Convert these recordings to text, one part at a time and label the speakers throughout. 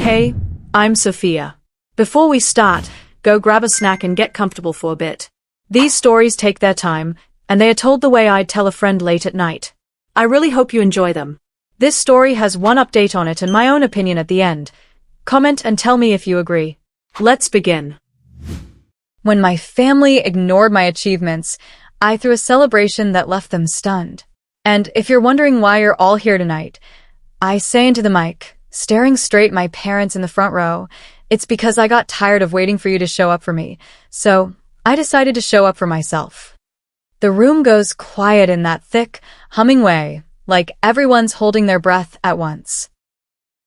Speaker 1: Hey, I'm Sophia. Before we start, go grab a snack and get comfortable for a bit. These stories take their time, and they are told the way I'd tell a friend late at night. I really hope you enjoy them. This story has one update on it and my own opinion at the end. Comment and tell me if you agree. Let's begin. When my family ignored my achievements, I threw a celebration that left them stunned. And if you're wondering why you're all here tonight, I say into the mic, staring straight at my parents in the front row, it's because I got tired of waiting for you to show up for me, so I decided to show up for myself. The room goes quiet in that thick, humming way, like everyone's holding their breath at once.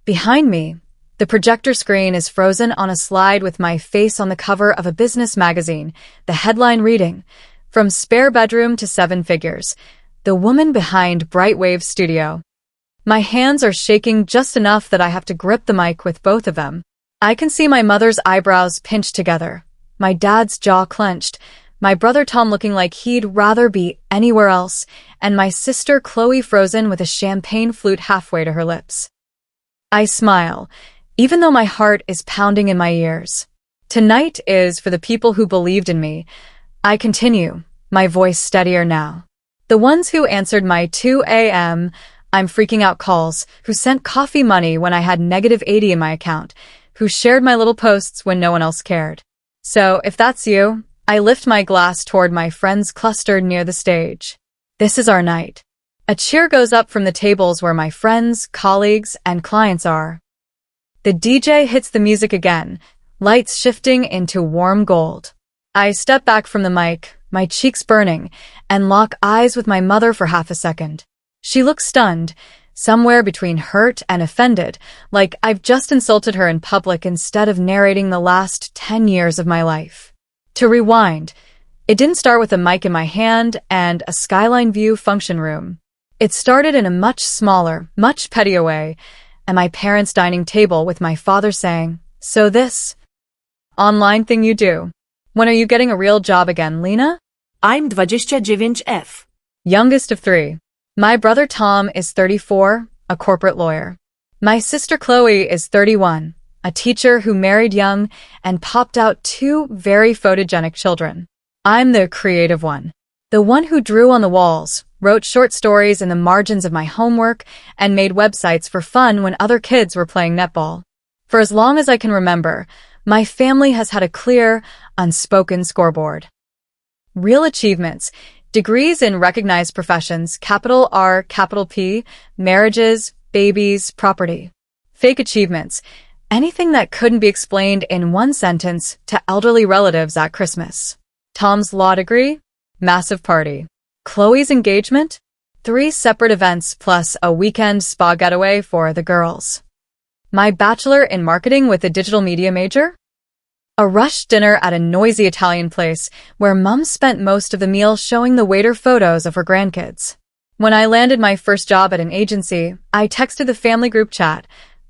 Speaker 1: Behind me, the projector screen is frozen on a slide with my face on the cover of a business magazine, the headline reading, "From Spare Bedroom to Seven Figures, the woman behind Brightwave Studio." My hands are shaking just enough that I have to grip the mic with both of them. I can see my mother's eyebrows pinched together, my dad's jaw clenched, my brother Tom looking like he'd rather be anywhere else, and my sister Chloe frozen with a champagne flute halfway to her lips. I smile, even though my heart is pounding in my ears. Tonight is for the people who believed in me. I continue, my voice steadier now. The ones who answered my 2 a.m. I'm freaking out calls, who sent coffee money when I had -80 in my account, who shared my little posts when no one else cared. So, if that's you, I lift my glass toward my friends clustered near the stage. This is our night. A cheer goes up from the tables where my friends, colleagues, and clients are. The DJ hits the music again, lights shifting into warm gold. I step back from the mic, my cheeks burning, and lock eyes with my mother for half a second. She looks stunned, somewhere between hurt and offended, like I've just insulted her in public instead of narrating the last 10 years of my life. To rewind, it didn't start with a mic in my hand and a skyline view function room. It started in a much smaller, much pettier way, at my parents' dining table with my father saying, "So this online thing you do, when are you getting a real job again, Lena?" I'm 29F.
Speaker 2: Youngest of three. My brother Tom is 34, a corporate lawyer. My sister Chloe is 31, a teacher who married young and popped out 2 very photogenic children. I'm the creative one. The one who drew on the walls, wrote short stories in the margins of my homework, and made websites for fun when other kids were playing netball. For as long as I can remember, my family has had a clear, unspoken scoreboard. Real achievements, degrees in recognized professions, capital R, capital P, marriages, babies, property. Fake achievements, anything that couldn't be explained in one sentence to elderly relatives at Christmas. Tom's law degree, massive party. Chloe's engagement, 3 separate events plus a weekend spa getaway for the girls. My bachelor in marketing with a digital media major? A rushed dinner at a noisy Italian place where Mum spent most of the meal showing the waiter photos of her grandkids. When I landed my first job at an agency, I texted the family group chat,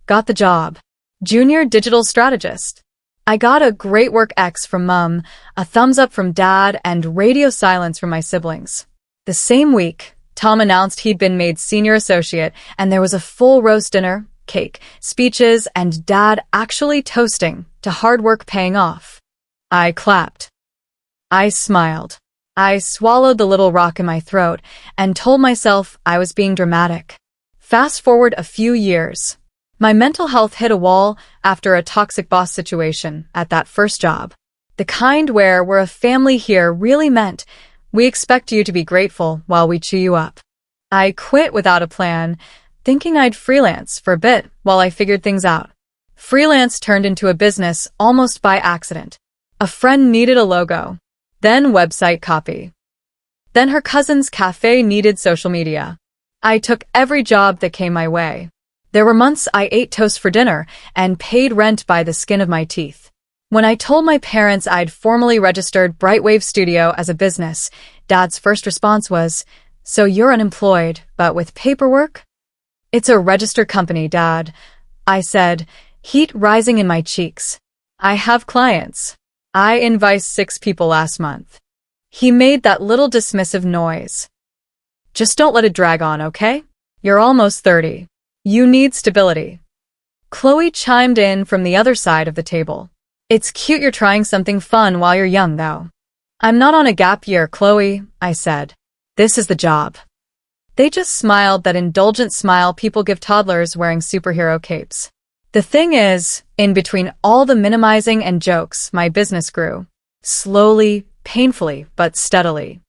Speaker 2: "Got the job. Junior digital strategist." I got a great work X from Mum, a thumbs up from Dad, and radio silence from my siblings. The same week, Tom announced he'd been made senior associate, and there was a full roast dinner, cake, speeches, and Dad actually toasting to hard work paying off. I clapped. I smiled. I swallowed the little rock in my throat and told myself I was being dramatic. Fast forward a few years. My mental health hit a wall after a toxic boss situation at that first job. The kind where we're a family here really meant we expect you to be grateful while we chew you up. I quit without a plan, thinking I'd freelance for a bit while I figured things out. Freelance turned into a business almost by accident. A friend needed a logo, then website copy. Then her cousin's cafe needed social media. I took every job that came my way. There were months I ate toast for dinner and paid rent by the skin of my teeth. When I told my parents I'd formally registered Brightwave Studio as a business, Dad's first response was, "So you're unemployed, but with paperwork?" "It's a registered company, Dad," I said, heat rising in my cheeks. "I have clients. I invoiced 6 people last month." He made that little dismissive noise. "Just don't let it drag on, okay? You're almost 30. You need stability." Chloe chimed in from the other side of the table. It's cute you're trying something fun while you're young, though. I'm not on a gap year, Chloe, I said. This is the job. They just smiled that indulgent smile people give toddlers wearing superhero capes. The thing is, in between all the minimizing and jokes, my business grew. Slowly, painfully, but steadily.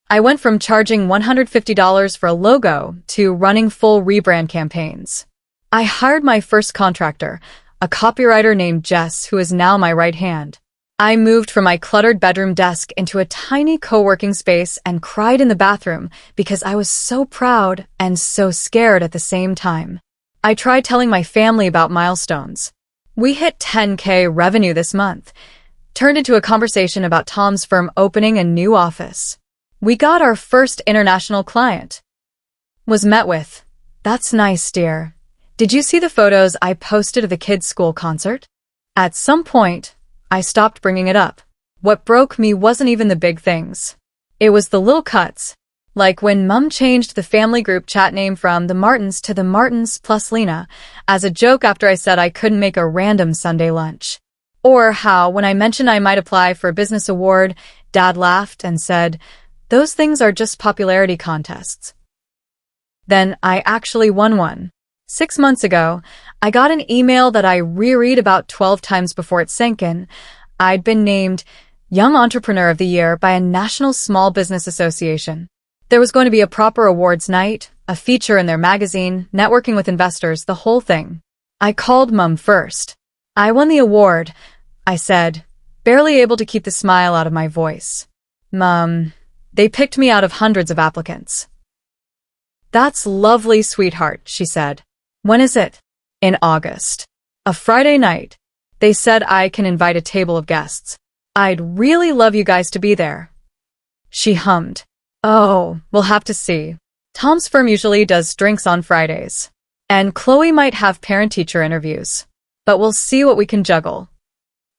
Speaker 2: I went from charging $150 for a logo to running full rebrand campaigns. I hired my first contractor, a copywriter named Jess, who is now my right hand. I moved from my cluttered bedroom desk into a tiny co-working space and cried in the bathroom because I was so proud and so scared at the same time. I tried telling my family about milestones. We hit 10K revenue this month, turned into a conversation about Tom's firm opening a new office. We got our first international client. Was met with, "That's nice, dear. Did you see the photos I posted of the kids' school concert?" At some point, I stopped bringing it up. What broke me wasn't even the big things. It was the little cuts. Like when Mum changed the family group chat name from the Martins to the Martins plus Lena as a joke after I said I couldn't make a random Sunday lunch. Or how, when I mentioned I might apply for a business award, Dad laughed and said, "Those things are just popularity contests." Then I actually won one. 6 months ago, I got an email that I reread about 12 times before it sank in. I'd been named Young Entrepreneur of the Year by a National Small Business Association. There was going to be a proper awards night, a feature in their magazine, networking with investors, the whole thing. I called Mum first. "I won the award," I said, barely able to keep the smile out of my voice. "Mum, they picked me out of hundreds of applicants." "That's lovely, sweetheart," she said. "When is it?" "In August. A Friday night. They said I can invite a table of guests. I'd really love you guys to be there." She hummed. "Oh, we'll have to see. Tom's firm usually does drinks on Fridays. And Chloe might have parent-teacher interviews. But we'll see what we can juggle."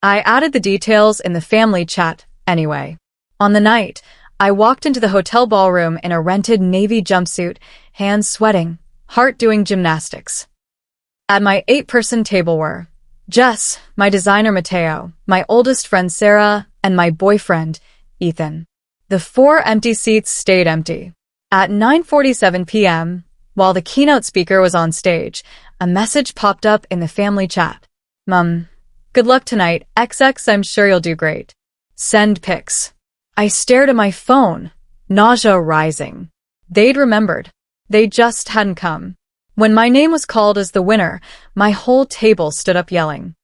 Speaker 2: I added the details in the family chat, anyway. On the night, I walked into the hotel ballroom in a rented navy jumpsuit, hands sweating, heart doing gymnastics. At my 8-person table were Jess, my designer Mateo, my oldest friend Sarah, and my boyfriend, Ethan. The 4 empty seats stayed empty. At 9:47 p.m., while the keynote speaker was on stage, a message popped up in the family chat. "Mum, good luck tonight, XX, I'm sure you'll do great. Send pics." I stared at my phone, nausea rising. They'd remembered. They just hadn't come. When my name was called as the winner, my whole table stood up yelling.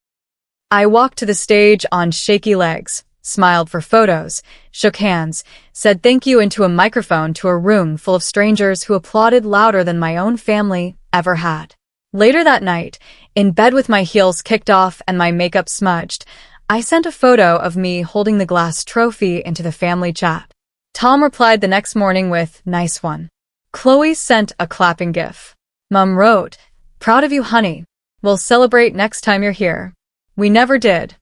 Speaker 2: I walked to the stage on shaky legs, smiled for photos, shook hands, said thank you into a microphone to a room full of strangers who applauded louder than my own family ever had. Later that night, in bed with my heels kicked off and my makeup smudged, I sent a photo of me holding the glass trophy into the family chat. Tom replied the next morning with, "Nice one." Chloe sent a clapping gif. Mum wrote, "Proud of you, honey. We'll celebrate next time you're here." We never did.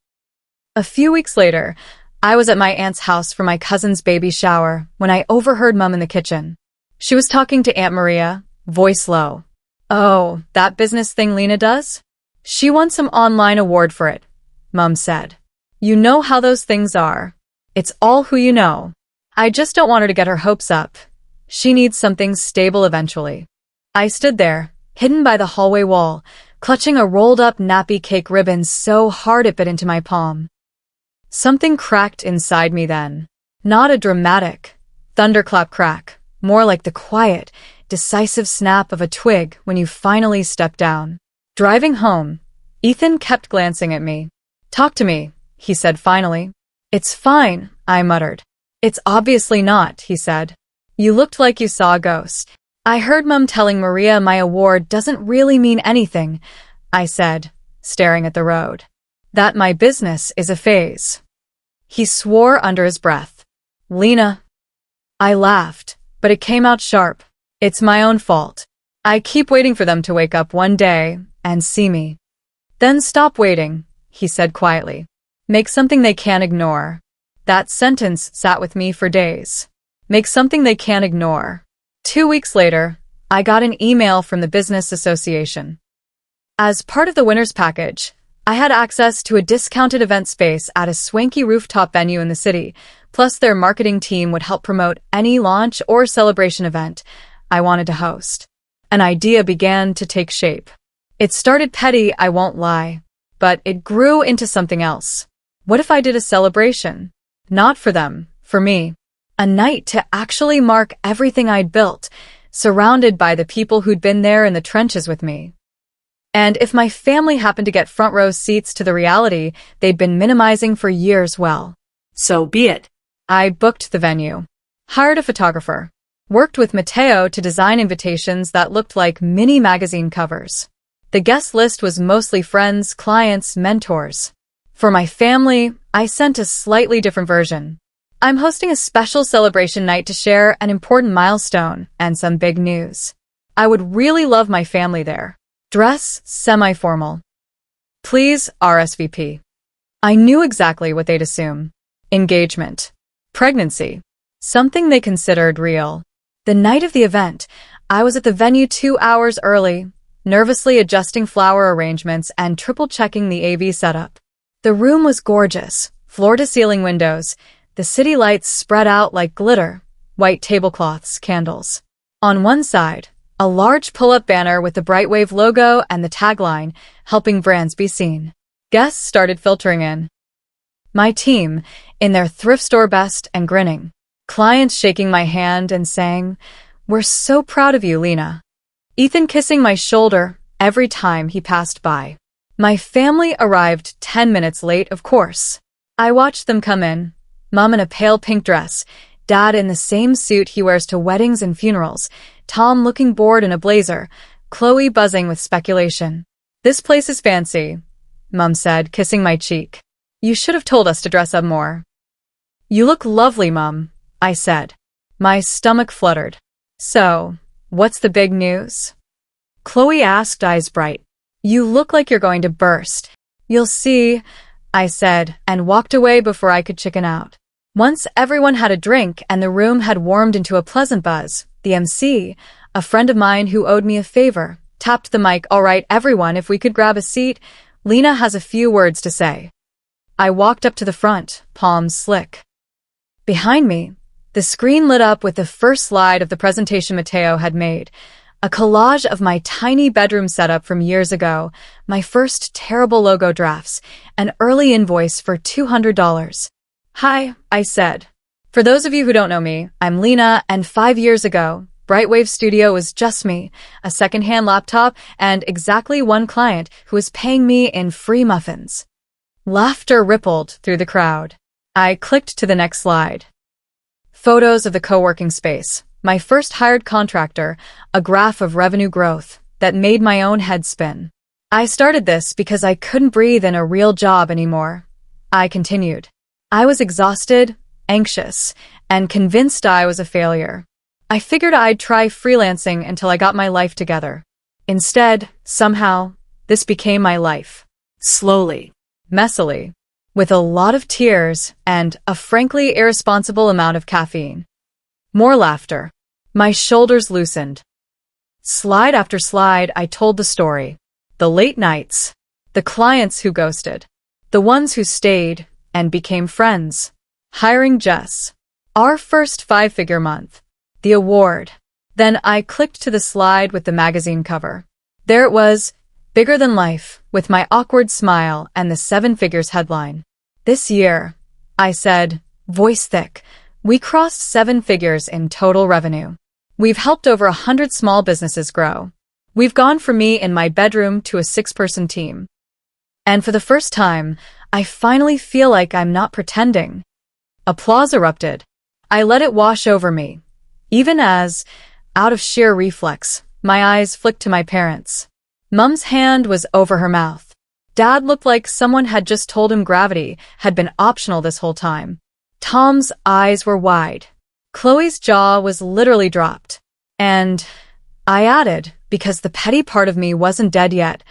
Speaker 2: A few weeks later, I was at my aunt's house for my cousin's baby shower when I overheard Mum in the kitchen. She was talking to Aunt Maria, voice low. "Oh, that business thing Lena does? She won some online award for it," Mum said. "You know how those things are. It's all who you know. I just don't want her to get her hopes up. She needs something stable eventually." I stood there, hidden by the hallway wall, clutching a rolled-up nappy cake ribbon so hard it bit into my palm. Something cracked inside me then. Not a dramatic thunderclap crack, more like the quiet, decisive snap of a twig when you finally step down. Driving home, Ethan kept glancing at me. "Talk to me," he said finally. "It's fine," I muttered. "It's obviously not," he said. "You looked like you saw a ghost." "I heard Mum telling Maria my award doesn't really mean anything," I said, staring at the road. "That my business is a phase." He swore under his breath. "Lena." I laughed, but it came out sharp. "It's my own fault. I keep waiting for them to wake up one day and see me." "Then stop waiting," he said quietly. "Make something they can't ignore." That sentence sat with me for days. Make something they can't ignore. 2 weeks later, I got an email from the Business Association. As part of the winner's package, I had access to a discounted event space at a swanky rooftop venue in the city, plus their marketing team would help promote any launch or celebration event I wanted to host. An idea began to take shape. It started petty, I won't lie, but it grew into something else. What if I did a celebration? Not for them, for me. A night to actually mark everything I'd built, surrounded by the people who'd been there in the trenches with me. And if my family happened to get front row seats to the reality they'd been minimizing for years, well,
Speaker 1: So be it.
Speaker 2: I booked the venue, hired a photographer, worked with Matteo to design invitations that looked like mini magazine covers. The guest list was mostly friends, clients, mentors. For my family, I sent a slightly different version. I'm hosting a special celebration night to share an important milestone and some big news. I would really love my family there. Dress semi-formal. Please RSVP. I knew exactly what they'd assume. Engagement. Pregnancy. Something they considered real. The night of the event, I was at the venue 2 hours early, nervously adjusting flower arrangements and triple-checking the AV setup. The room was gorgeous, floor-to-ceiling windows, the city lights spread out like glitter, white tablecloths, candles. On one side, a large pull-up banner with the Brightwave logo and the tagline, helping brands be seen. Guests started filtering in. My team, in their thrift store best and grinning. Clients shaking my hand and saying, "We're so proud of you, Lena." Ethan kissing my shoulder every time he passed by. My family arrived 10 minutes late, of course. I watched them come in, Mom in a pale pink dress, Dad in the same suit he wears to weddings and funerals, Tom looking bored in a blazer, Chloe buzzing with speculation. "This place is fancy," Mom said, kissing my cheek. "You should have told us to dress up more." "You look lovely, Mom," I said. My stomach fluttered. "So, what's the big news?" Chloe asked, eyes bright. "You look like you're going to burst." "You'll see," I said, and walked away before I could chicken out. Once everyone had a drink and the room had warmed into a pleasant buzz, the MC, a friend of mine who owed me a favor, tapped the mic. "All right, everyone, if we could grab a seat, Lena has a few words to say." I walked up to the front, palms slick. Behind me, the screen lit up with the first slide of the presentation Matteo had made, a collage of my tiny bedroom setup from years ago, my first terrible logo drafts, an early invoice for $200. "Hi," I said. "For those of you who don't know me, I'm Lena, and 5 years ago, Brightwave Studio was just me, a secondhand laptop, and exactly one client who was paying me in free muffins." Laughter rippled through the crowd. I clicked to the next slide. Photos of the co-working space, my first hired contractor, a graph of revenue growth that made my own head spin. "I started this because I couldn't breathe in a real job anymore," I continued. "I was exhausted, anxious, and convinced I was a failure. I figured I'd try freelancing until I got my life together. Instead, somehow, this became my life. Slowly, messily, with a lot of tears and a frankly irresponsible amount of caffeine." More laughter. My shoulders loosened. Slide after slide, I told the story. The late nights, the clients who ghosted, the ones who stayed and became friends, hiring Jess, our first 5-figure month, the award. Then I clicked to the slide with the magazine cover. There it was, bigger than life, with my awkward smile and the 7 figures headline. "This year," I said, voice thick, "we crossed 7 figures in total revenue. We've helped over 100 small businesses grow. We've gone from me in my bedroom to a 6-person team. And for the first time, I finally feel like I'm not pretending." Applause erupted. I let it wash over me, even as, out of sheer reflex, my eyes flicked to my parents. Mom's hand was over her mouth. Dad looked like someone had just told him gravity had been optional this whole time. Tom's eyes were wide. Chloe's jaw was literally dropped. And I added, because the petty part of me wasn't dead yet,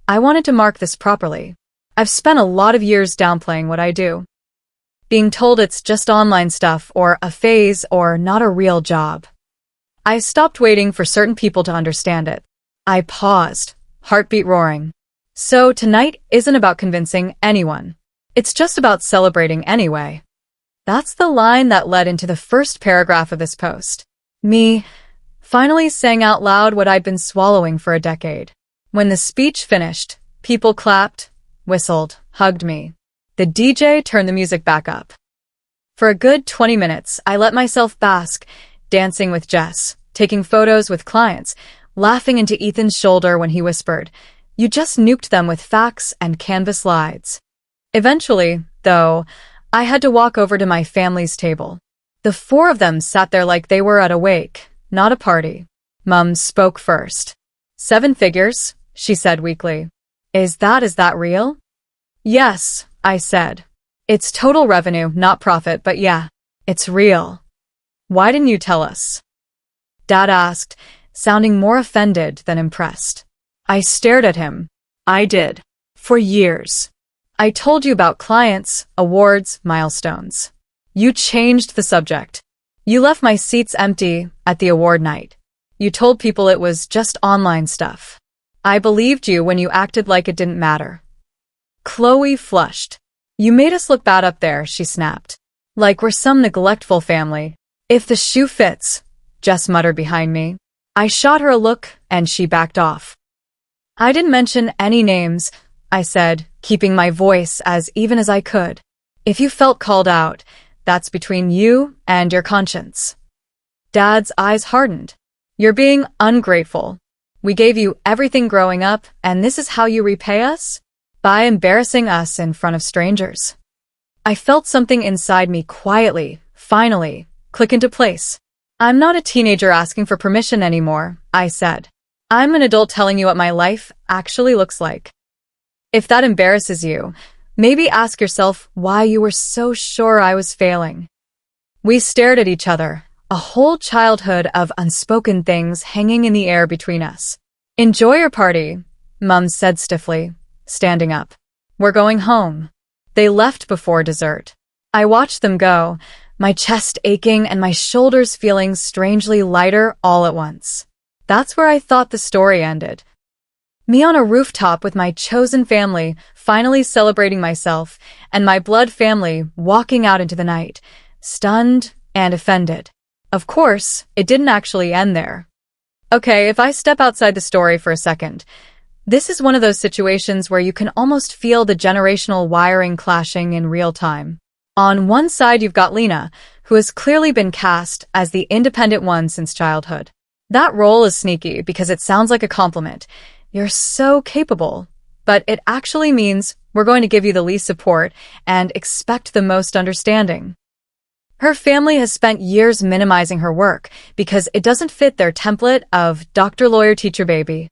Speaker 2: I wanted to mark this properly. I've spent a lot of years downplaying what I do. Being told it's just online stuff or a phase or not a real job. I stopped waiting for certain people to understand it. I paused, heartbeat roaring. So tonight isn't about convincing anyone. It's just about celebrating anyway. That's the line that led into the first paragraph of this post. Me, finally saying out loud what I'd been swallowing for a decade. When the speech finished, people clapped, whistled, hugged me. The DJ turned the music back up. For a good 20 minutes, I let myself bask, dancing with Jess, taking photos with clients, laughing into Ethan's shoulder when he whispered, "You just nuked them with facts and canvas slides." Eventually, though, I had to walk over to my family's table. The four of them sat there like they were at a wake, not a party. Mum spoke first. "7 figures," she said weakly. Is that real?" "Yes," I said. "It's total revenue, not profit, but yeah, it's real." "Why didn't you tell us?" Dad asked, sounding more offended than impressed. I stared at him. "I did. For years. I told you about clients, awards, milestones. You changed the subject. You left my seats empty at the award night. You told people it was just online stuff. I believed you when you acted like it didn't matter." Chloe flushed. "You made us look bad up there," she snapped. "Like we're some neglectful family. If the shoe fits," Jess muttered behind me. I shot her a look, and she backed off. "I didn't mention any names," I said, keeping my voice as even as I could. "If you felt called out, that's between you and your conscience." Dad's eyes hardened. "You're being ungrateful. We gave you everything growing up, and this is how you repay us? By embarrassing us in front of strangers." I felt something inside me quietly, finally, click into place. "I'm not a teenager asking for permission anymore," I said. "I'm an adult telling you what my life actually looks like. If that embarrasses you, maybe ask yourself why you were so sure I was failing." We stared at each other, a whole childhood of unspoken things hanging in the air between us. "Enjoy your party," Mum said stiffly, standing up. "We're going home." They left before dessert. I watched them go, my chest aching and my shoulders feeling strangely lighter all at once. That's where I thought the story ended. Me on a rooftop with my chosen family, finally celebrating myself, and my blood family walking out into the night, stunned and offended. Of course, it didn't actually end there. Okay, if I step outside the story for a second, this is one of those situations where you can almost feel the generational wiring clashing in real time. On one side, you've got Lena, who has clearly been cast as the independent one since childhood. That role is sneaky because it sounds like a compliment. You're so capable, but it actually means we're going to give you the least support and expect the most understanding. Her family has spent years minimizing her work because it doesn't fit their template of doctor, lawyer, teacher, baby.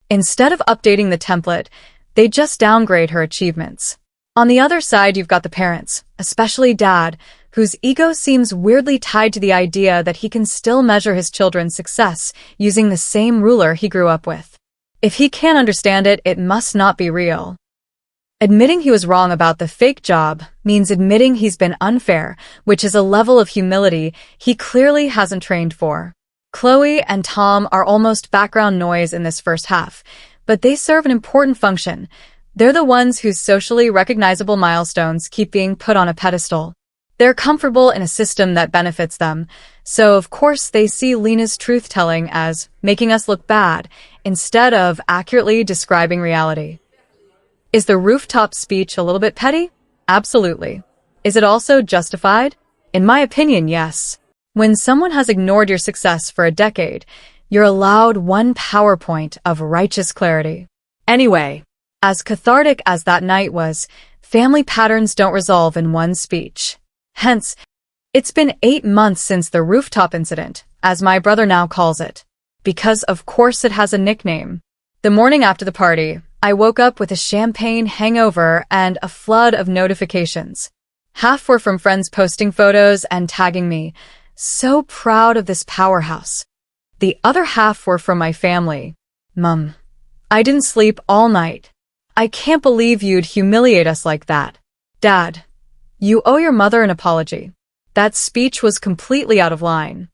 Speaker 2: Instead of updating the template, they just downgrade her achievements. On the other side, you've got the parents, especially Dad, whose ego seems weirdly tied to the idea that he can still measure his children's success using the same ruler he grew up with. If he can't understand it, it must not be real. Admitting he was wrong about the fake job means admitting he's been unfair, which is a level of humility he clearly hasn't trained for. Chloe and Tom are almost background noise in this first half, but they serve an important function. They're the ones whose socially recognizable milestones keep being put on a pedestal. They're comfortable in a system that benefits them, so of course they see Lena's truth-telling as making us look bad instead of accurately describing reality. Is the rooftop speech a little bit petty? Absolutely. Is it also justified? In my opinion, yes. When someone has ignored your success for a decade, you're allowed one PowerPoint of righteous clarity. Anyway, as cathartic as that night was, family patterns don't resolve in one speech. Hence, it's been 8 months since the rooftop incident, as my brother now calls it. Because of course it has a nickname. The morning after the party, I woke up with a champagne hangover and a flood of notifications. Half were from friends posting photos and tagging me, so proud of this powerhouse. The other half were from my family. Mum, I didn't sleep all night. I can't believe you'd humiliate us like that. Dad, you owe your mother an apology. That speech was completely out of line.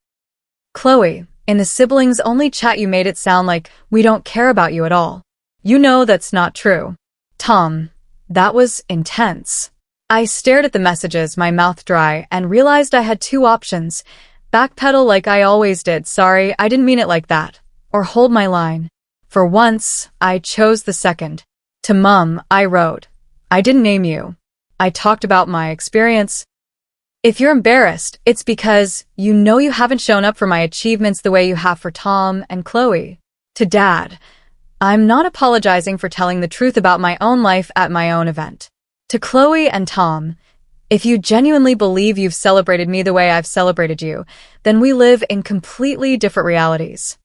Speaker 2: Chloe, in the siblings-only chat you made it sound like we don't care about you at all. You know that's not true. Tom, that was intense. I stared at the messages, my mouth dry, and realized I had two options. Backpedal like I always did, sorry, I didn't mean it like that. Or hold my line. For once, I chose the second. To Mum, I wrote. I didn't name you. I talked about my experience. If you're embarrassed, it's because you know you haven't shown up for my achievements the way you have for Tom and Chloe. To Dad, I'm not apologizing for telling the truth about my own life at my own event. To Chloe and Tom, if you genuinely believe you've celebrated me the way I've celebrated you, then we live in completely different realities.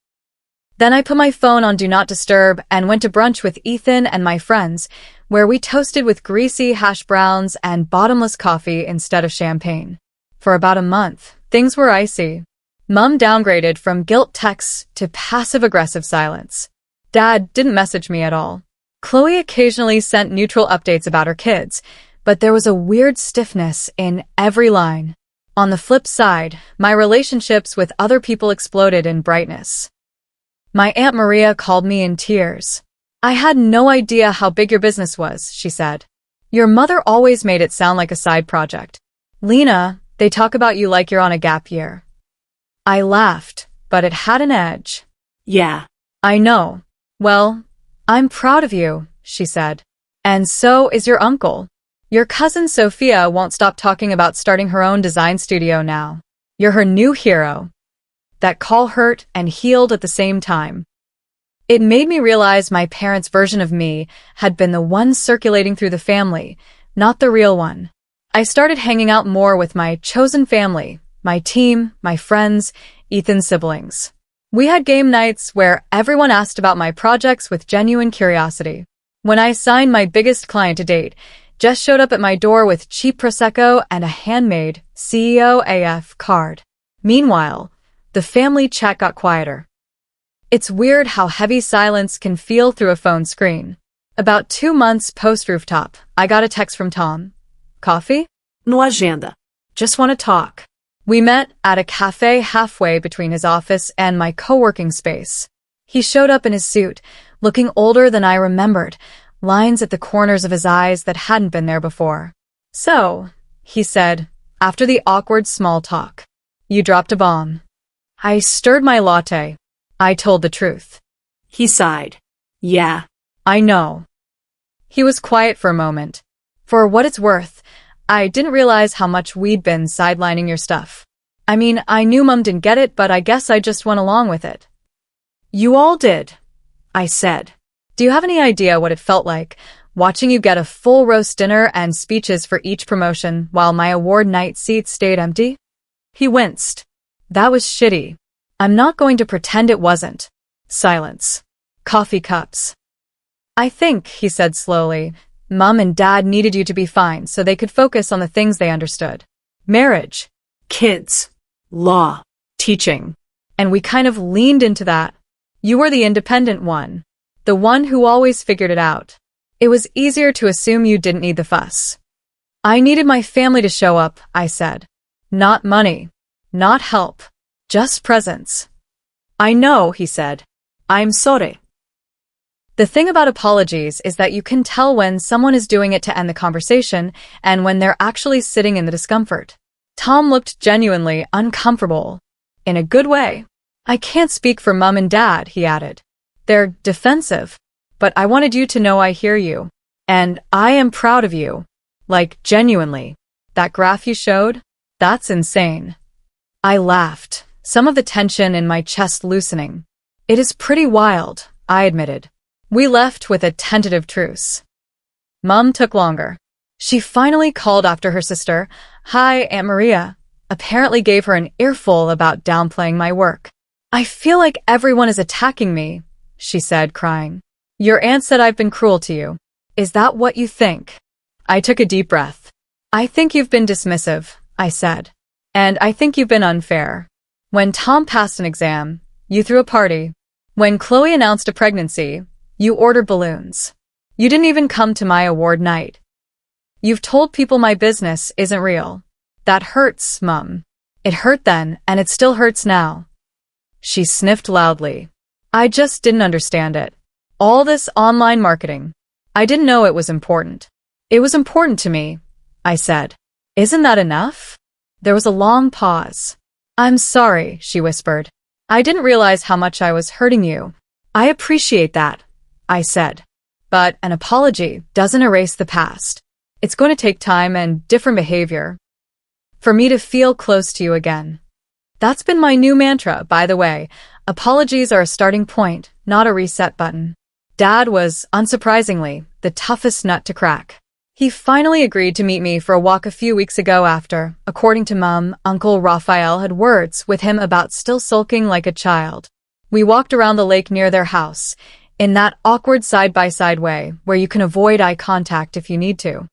Speaker 2: Then I put my phone on Do Not Disturb and went to brunch with Ethan and my friends, where we toasted with greasy hash browns and bottomless coffee instead of champagne. For about a month, things were icy. Mum downgraded from guilt texts to passive-aggressive silence. Dad didn't message me at all. Chloe occasionally sent neutral updates about her kids, but there was a weird stiffness in every line. On the flip side, my relationships with other people exploded in brightness. My Aunt Maria called me in tears. I had no idea how big your business was, she said. Your mother always made it sound like a side project. Lena, they talk about you like you're on a gap year. I laughed, but it had an edge.
Speaker 1: Yeah.
Speaker 2: I know. Well, I'm proud of you, she said. And so is your uncle. Your cousin Sophia won't stop talking about starting her own design studio now. You're her new hero. That call hurt and healed at the same time. It made me realize my parents' version of me had been the one circulating through the family, not the real one. I started hanging out more with my chosen family, my team, my friends, Ethan's siblings. We had game nights where everyone asked about my projects with genuine curiosity. When I signed my biggest client to date, Jess showed up at my door with cheap Prosecco and a handmade CEO AF card. Meanwhile, the family chat got quieter. It's weird how heavy silence can feel through a phone screen. About 2 months post-rooftop, I got a text from Tom. Coffee?
Speaker 1: No agenda. Just want to talk.
Speaker 2: We met at a cafe halfway between his office and my co-working space. He showed up in his suit, looking older than I remembered, lines at the corners of his eyes that hadn't been there before. So, he said, after the awkward small talk, you dropped a bomb. I stirred my latte. I told the truth.
Speaker 1: He sighed. Yeah.
Speaker 2: I know. He was quiet for a moment. For what it's worth, I didn't realize how much we'd been sidelining your stuff. I mean, I knew Mum didn't get it, but I guess I just went along with it.
Speaker 1: You all did, I said.
Speaker 2: Do you have any idea what it felt like, watching you get a full roast dinner and speeches for each promotion while my award night seats stayed empty? He winced. That was shitty. I'm not going to pretend it wasn't. Silence. Coffee cups. I think, he said slowly, Mum and Dad needed you to be fine so they could focus on the things they understood. Marriage.
Speaker 1: Kids. Law.
Speaker 2: Teaching. And we kind of leaned into that. You were the independent one. The one who always figured it out. It was easier to assume you didn't need the fuss. I needed my family to show up, I said. Not money. Not help. Just presence.
Speaker 1: I know, he said. I'm sorry.
Speaker 2: The thing about apologies is that you can tell when someone is doing it to end the conversation and when they're actually sitting in the discomfort. Tom looked genuinely uncomfortable. In a good way. I can't speak for Mum and Dad, he added. They're defensive. But I wanted you to know I hear you. And I am proud of you. Like, genuinely. That graph you showed? That's insane. I laughed, some of the tension in my chest loosening. It is pretty wild, I admitted. We left with a tentative truce. Mum took longer. She finally called after her sister. Hi, Aunt Maria. Apparently gave her an earful about downplaying my work. I feel like everyone is attacking me, she said, crying. Your aunt said I've been cruel to you. Is that what you think? I took a deep breath. I think you've been dismissive, I said. And I think you've been unfair. When Tom passed an exam, you threw a party. When Chloe announced a pregnancy, you ordered balloons. You didn't even come to my award night. You've told people my business isn't real. That hurts, Mum. It hurt then, and it still hurts now. She sniffed loudly. I just didn't understand it. All this online marketing. I didn't know it was important. It was important to me, I said. Isn't that enough? There was a long pause. I'm sorry, she whispered. I didn't realize how much I was hurting you. I appreciate that, I said. But an apology doesn't erase the past. It's going to take time and different behavior for me to feel close to you again. That's been my new mantra, by the way. Apologies are a starting point, not a reset button. Dad was, unsurprisingly, the toughest nut to crack. He finally agreed to meet me for a walk a few weeks ago after, according to Mum, Uncle Raphael had words with him about still sulking like a child. We walked around the lake near their house, in that awkward side-by-side way where you can avoid eye contact if you need to.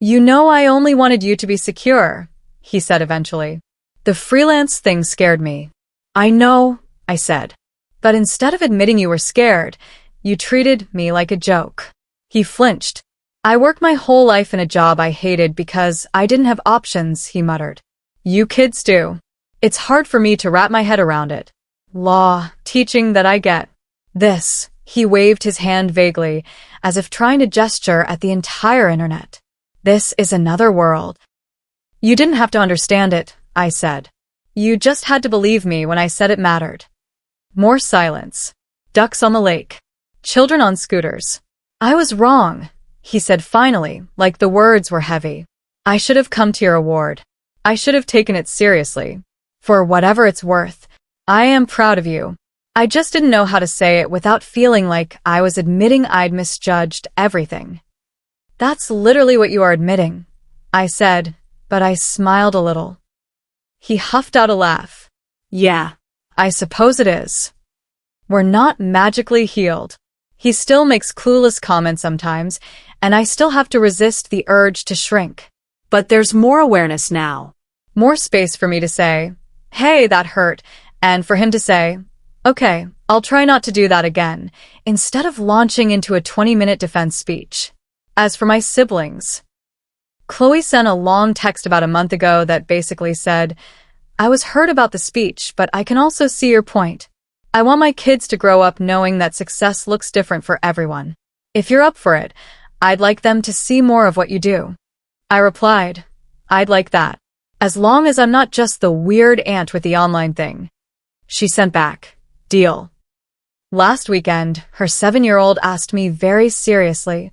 Speaker 2: You know I only wanted you to be secure, he said eventually. The freelance thing scared me. I know, I said. But instead of admitting you were scared, you treated me like a joke. He flinched. I worked my whole life in a job I hated because I didn't have options, he muttered. You kids do. It's hard for me to wrap my head around it. Law, teaching that I get. This, he waved his hand vaguely, as if trying to gesture at the entire internet. This is another world. You didn't have to understand it, I said. You just had to believe me when I said it mattered. More silence. Ducks on the lake. Children on scooters. I was wrong, he said finally, like the words were heavy. I should have come to your award. I should have taken it seriously. For whatever it's worth, I am proud of you. I just didn't know how to say it without feeling like I was admitting I'd misjudged everything. That's literally what you are admitting, I said, but I smiled a little. He huffed out a laugh. Yeah, I suppose it is. We're not magically healed. He still makes clueless comments sometimes, and I still have to resist the urge to shrink.
Speaker 1: But there's more awareness now.
Speaker 2: More space for me to say, hey, that hurt, and for him to say, okay, I'll try not to do that again, instead of launching into a 20-minute defense speech. As for my siblings, Chloe sent a long text about a month ago that basically said, I was hurt about the speech, but I can also see your point. I want my kids to grow up knowing that success looks different for everyone. If you're up for it, I'd like them to see more of what you do. I replied, I'd like that. As long as I'm not just the weird aunt with the online thing. She sent back, deal. Last weekend, her 7-year-old asked me very seriously,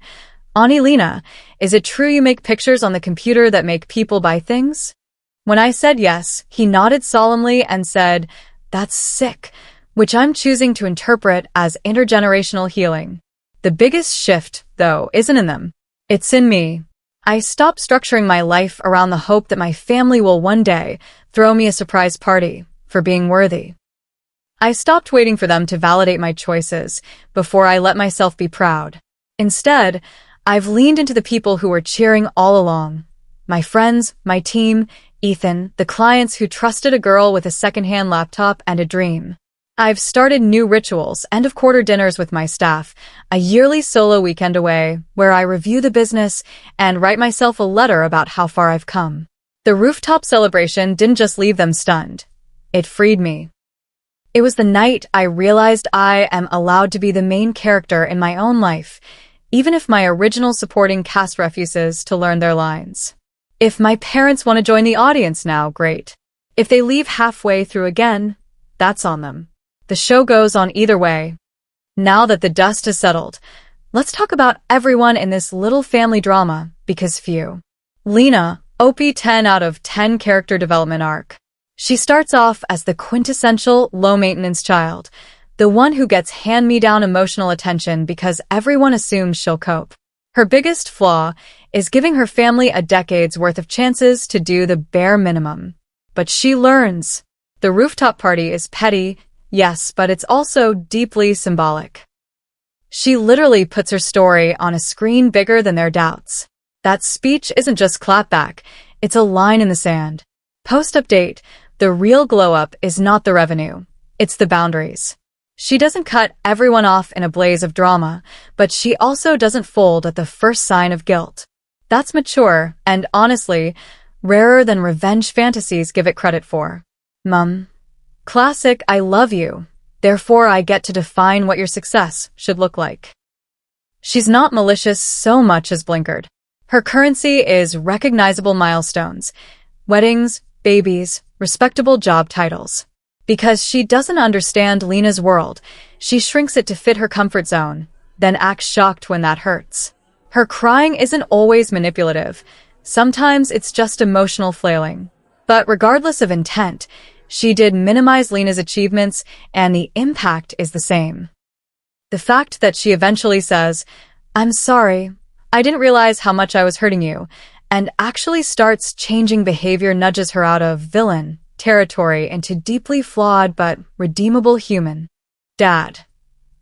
Speaker 2: Auntie Lena, is it true you make pictures on the computer that make people buy things? When I said yes, he nodded solemnly and said, that's sick, which I'm choosing to interpret as intergenerational healing. The biggest shift, though, isn't in them. It's in me. I stopped structuring my life around the hope that my family will one day throw me a surprise party for being worthy. I stopped waiting for them to validate my choices before I let myself be proud. Instead, I've leaned into the people who were cheering all along. My friends, my team, Ethan, the clients who trusted a girl with a secondhand laptop and a dream. I've started new rituals, end of quarter dinners with my staff, a yearly solo weekend away where I review the business and write myself a letter about how far I've come. The rooftop celebration didn't just leave them stunned. It freed me. It was the night I realized I am allowed to be the main character in my own life, even if my original supporting cast refuses to learn their lines. If my parents want to join the audience now, great. If they leave halfway through again, that's on them. The show goes on either way. Now that the dust has settled, let's talk about everyone in this little family drama, because few. Lena, OP 10 out of 10 character development arc. She starts off as the quintessential low-maintenance child, the one who gets hand-me-down emotional attention because everyone assumes she'll cope. Her biggest flaw is giving her family a decade's worth of chances to do the bare minimum. But she learns. The rooftop party is petty, yes, but it's also deeply symbolic. She literally puts her story on a screen bigger than their doubts. That speech isn't just clapback, it's a line in the sand. Post-update, the real glow-up is not the revenue, it's the boundaries. She doesn't cut everyone off in a blaze of drama, but she also doesn't fold at the first sign of guilt. That's mature, and honestly, rarer than revenge fantasies give it credit for. Mum. Classic I love you. Therefore, I get to define what your success should look like. She's not malicious so much as blinkered. Her currency is recognizable milestones, weddings, babies, respectable job titles. Because she doesn't understand Lena's world, she shrinks it to fit her comfort zone, then acts shocked when that hurts. Her crying isn't always manipulative. Sometimes it's just emotional flailing. But regardless of intent, she did minimize Lena's achievements, and the impact is the same. The fact that she eventually says, "I'm sorry, I didn't realize how much I was hurting you," and actually starts changing behavior nudges her out of villain territory into deeply flawed but redeemable human. Dad.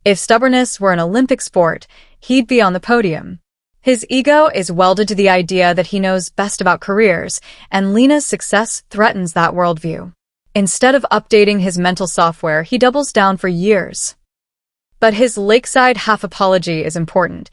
Speaker 2: If stubbornness were an Olympic sport, he'd be on the podium. His ego is welded to the idea that he knows best about careers, and Lena's success threatens that worldview. Instead of updating his mental software, he doubles down for years. But his lakeside half-apology is important.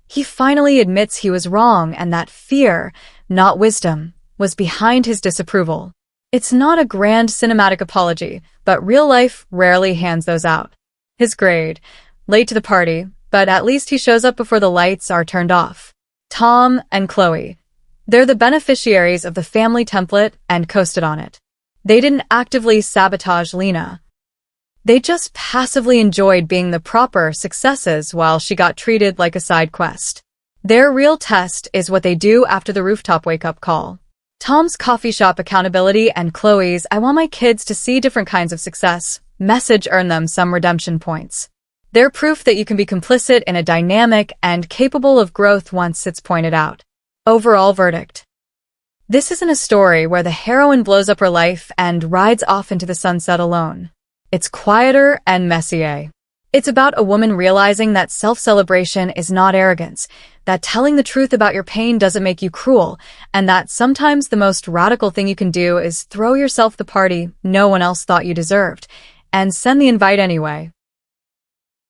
Speaker 2: He finally admits he was wrong and that fear, not wisdom, was behind his disapproval. It's not a grand cinematic apology, but real life rarely hands those out. His grade, late to the party, but at least he shows up before the lights are turned off. Tom and Chloe. They're the beneficiaries of the family template and coasted on it. They didn't actively sabotage Lena. They just passively enjoyed being the proper successes while she got treated like a side quest. Their real test is what they do after the rooftop wake-up call. Tom's coffee shop accountability and Chloe's "I want my kids to see different kinds of success" message earn them some redemption points. They're proof that you can be complicit in a dynamic and capable of growth once it's pointed out. Overall verdict. This isn't a story where the heroine blows up her life and rides off into the sunset alone. It's quieter and messier. It's about a woman realizing that self-celebration is not arrogance, that telling the truth about your pain doesn't make you cruel, and that sometimes the most radical thing you can do is throw yourself the party no one else thought you deserved, and send the invite anyway.